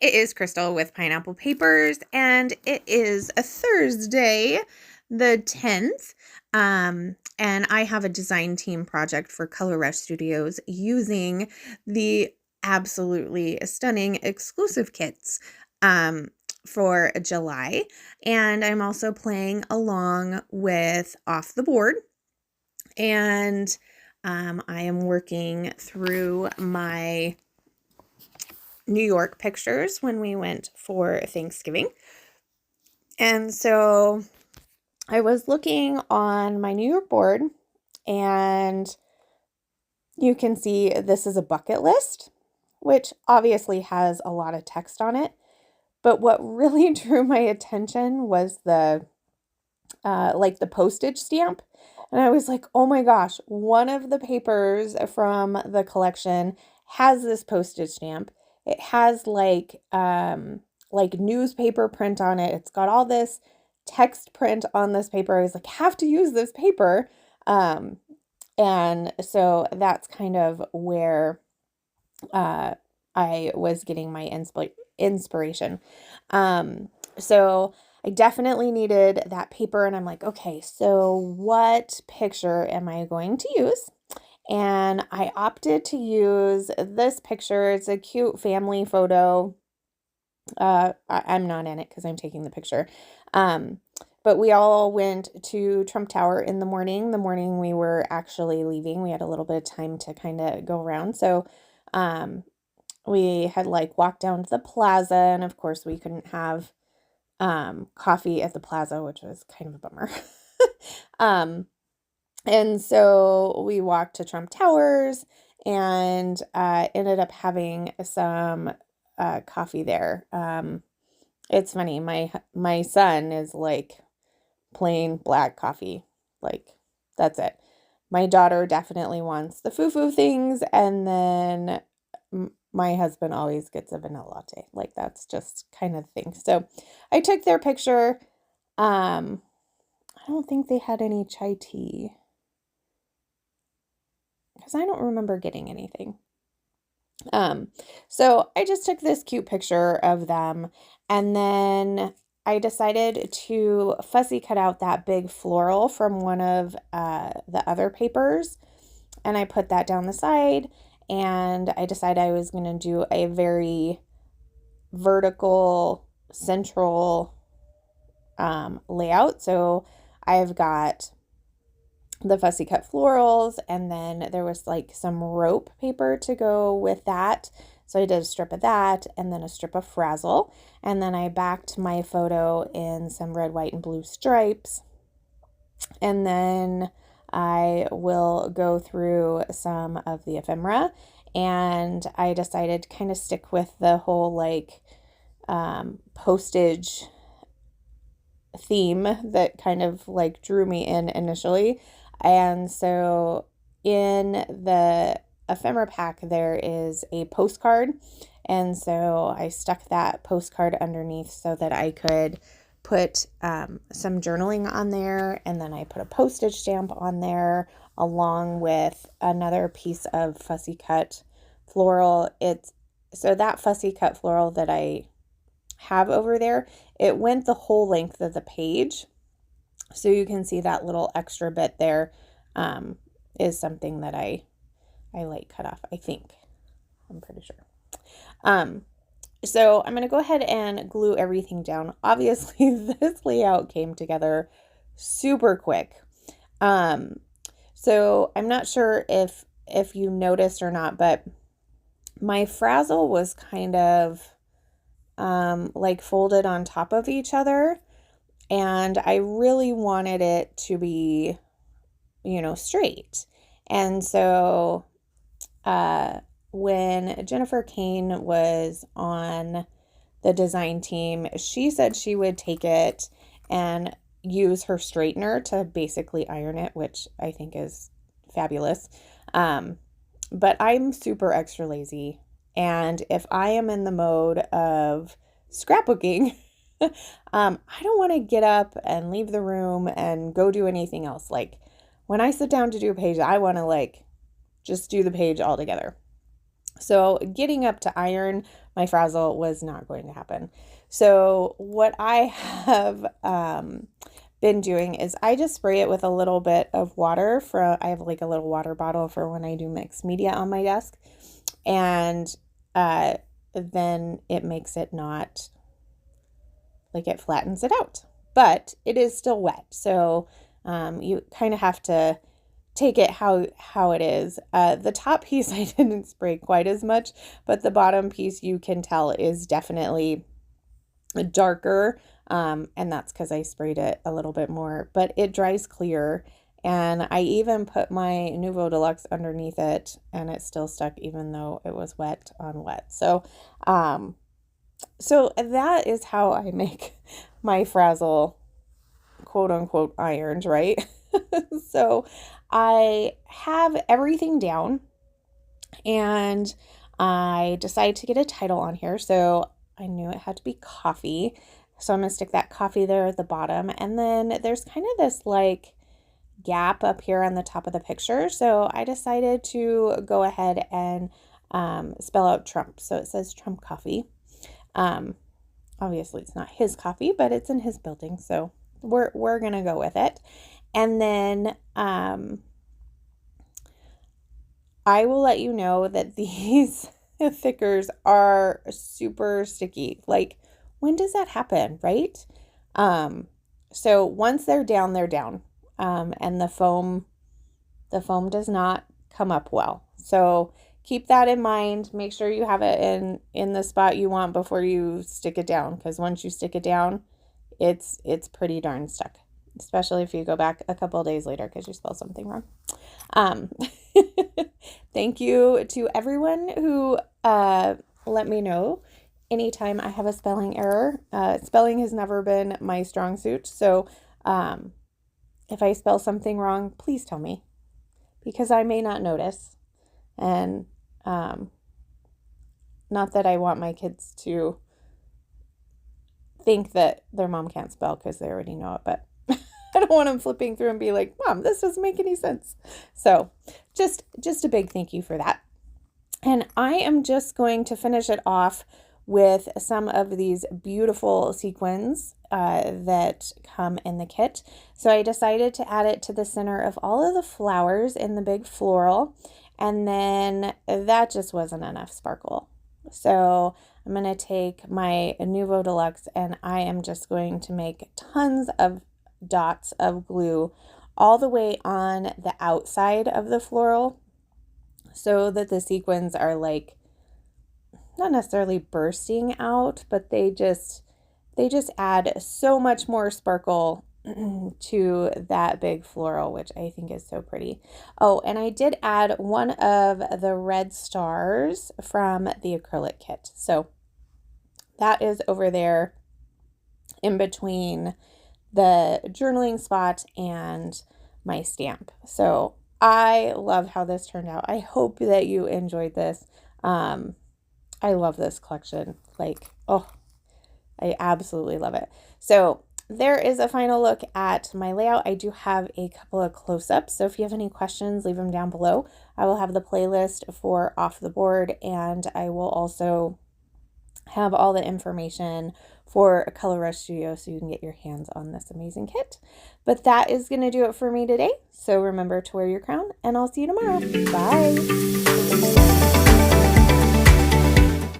It is Crystal with Pineapple Papers, and it is a Thursday, the 10th. And I have a design team project for Color Rush Studios using the absolutely stunning exclusive kits for July. And I'm also playing along with Off the Board. And I am working through my New York pictures when we went for Thanksgiving. And so I was looking on my New York board, and you can see this is a bucket list, which obviously has a lot of text on it. But what really drew my attention was the postage stamp. And I was like, oh my gosh, one of the papers from the collection has this postage stamp. It has like newspaper print on it. It's got all this text print on this paper. I was like, have to use this paper. And so that's kind of where I was getting my inspiration. So I definitely needed that paper, and I'm like, okay, so what picture am I going to use? And I opted to use this picture. It's a cute family photo. I'm not in it because I'm taking the picture. But we all went to Trump Tower in the morning. The morning we were actually leaving, we had a little bit of time to kind of go around. So we had walked down to the plaza, and of course we couldn't have coffee at the plaza, which was kind of a bummer. And so we walked to Trump Towers and ended up having some coffee there. It's funny, my son is like plain black coffee, that's it. My daughter definitely wants the foo-foo things, and then my husband always gets a vanilla latte. That's just kind of the thing. So I took their picture. I don't think they had any chai tea, because I don't remember getting anything. So I just took this cute picture of them, and then I decided to fussy cut out that big floral from one of the other papers, and I put that down the side, and I decided I was going to do a very vertical central layout. So I've got the fussy cut florals, and then there was some rope paper to go with that. So I did a strip of that, and then a strip of frazzle, and then I backed my photo in some red, white, and blue stripes. And then I will go through some of the ephemera, and I decided to kind of stick with the whole postage theme that kind of drew me in initially. And so in the ephemera pack there is a postcard, and so I stuck that postcard underneath so that I could put some journaling on there, and then I put a postage stamp on there along with another piece of fussy cut floral. So that fussy cut floral that I have over there, it went the whole length of the page. So you can see that little extra bit there is something that I cut off, I think. I'm pretty sure. So I'm going to go ahead and glue everything down. Obviously, this layout came together super quick. So I'm not sure if you noticed or not, but my frazzle was kind of folded on top of each other, and I really wanted it to be, straight. And so when Jennifer Kane was on the design team, she said she would take it and use her straightener to basically iron it, which I think is fabulous. But I'm super extra lazy, and if I am in the mode of scrapbooking, I don't want to get up and leave the room and go do anything else. When I sit down to do a page, I want to just do the page all together. So getting up to iron my frazzle was not going to happen. So what I have been doing is I just spray it with a little bit of water. I have like a little water bottle for when I do mixed media on my desk, and then it makes it not, like, it flattens it out, but it is still wet. So you kind of have to take it how it is. The top piece I didn't spray quite as much, but the bottom piece you can tell is definitely darker, and that's because I sprayed it a little bit more, but it dries clear. And I even put my Nuvo Deluxe underneath it, and it still stuck even though it was wet on wet. So that is how I make my frazzle, quote unquote, ironed, right? So I have everything down, and I decided to get a title on here. So I knew it had to be coffee. So I'm going to stick that coffee there at the bottom. And then there's kind of this like gap up here on the top of the picture. So I decided to go ahead and spell out Trump. So it says Trump Coffee. Obviously it's not his coffee, but it's in his building. So we're going to go with it. And then I will let you know that these thickers are super sticky. Like, when does that happen, right? So once they're down, they're down. And the foam does not come up well. So keep that in mind. Make sure you have it in the spot you want before you stick it down, because once you stick it down, it's pretty darn stuck, especially if you go back a couple of days later because you spelled something wrong. Thank you to everyone who let me know anytime I have a spelling error. Spelling has never been my strong suit, so if I spell something wrong, please tell me, because I may not notice. And not that I want my kids to think that their mom can't spell because they already know it, but I don't want them flipping through and be like, Mom, this doesn't make any sense. So just a big thank you for that. And I am just going to finish it off with some of these beautiful sequins that come in the kit. So I decided to add it to the center of all of the flowers in the big floral, and then that just wasn't enough sparkle. So I'm going to take my Nuvo Deluxe, and I am just going to make tons of dots of glue all the way on the outside of the floral, so that the sequins are like not necessarily bursting out, but they just add so much more sparkle to that big floral, which I think is so pretty. Oh, and I did add one of the red stars from the acrylic kit. So that is over there in between the journaling spot and my stamp. So I love how this turned out. I hope that you enjoyed this. I love this collection. Like, oh, I absolutely love it. So there is a final look at my layout. I do have a couple of close-ups, so if you have any questions, leave them down below. I will have the playlist for Off the Board, and I will also have all the information for Color Rush Studio so you can get your hands on this amazing kit. But that is going to do it for me today. So remember to wear your crown, and I'll see you tomorrow. Bye!